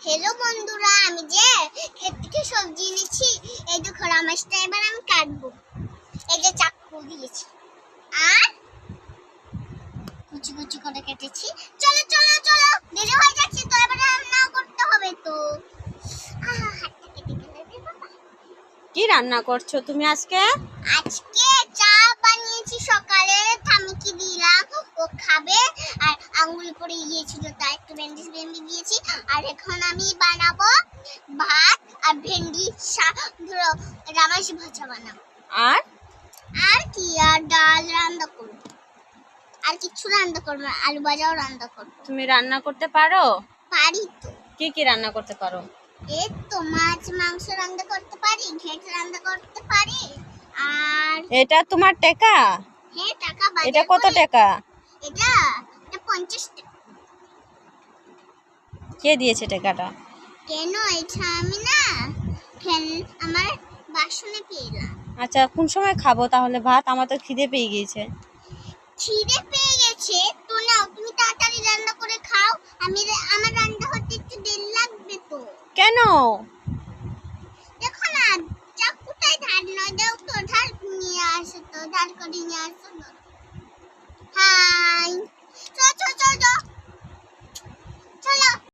Hello বন্ধুরা, আমি যে ক্ষেত থেকে সবজি এনেছি, এই দেখো রামেশটা এবার আমি কাটবো। এই যে চাকু দিয়েছি আর কুচি কুচি করে কেটেছি। চলো চলো চলো, দেরি হয়ে যাচ্ছে তো, এবার রান্না করতে হবে তো। হাতটা কেটে গেল রে বাবা। কি রান্না করছো তুমি আজকে? আজকে চা বানিয়েছি সকালে, ঠামিকে দিলাম, ও খাবে। আর আঙ্গুল পড়ে গিয়েছিল, তাই একটু ব্যান্ডেজ দিয়েছি। আর এখন আমি বানাবো ভাত আর ভেন্ডি শাক, রামেশ ভাজা বানাবো। আর আর কি, আর ডাল রান্না করবো, আর কিছু রান্না করবো না, আলু ভাজাও রান্না করবো। তুমি রান্না করতে পারো? পারি তো। কি কি রান্না করতে পারো? এই তো মাছ মাংস রান্না করতে পারি, ঘেট রান্না করতে পারি। আর এটা তোমার টাকা? হ্যাঁ, টাকা বাজার এটা কত করে। টাকা? এটা 50 টাকা। কে দিয়েছে টাকাটা? কেন, এটা আমি না আমার বাসনে পেলাম। আচ্ছা, কোন সময় খাবো তাহলে ভাত? আমার তো খিদে পেয়ে গিয়েছে। খিদে পেয়ে গেছে তো, নাও তুমি তাড়াতাড়ি রান্না করে খাও। আমার রান্না হতে একটু দেরি লাগবে তো। কেন? দেখো না, চাকুটাই ধার নয়, দাও তো, ধার নিয়ে আসো তো, ধার করে নিয়ে আসো না। হাই, চলো চলো চলো চলো।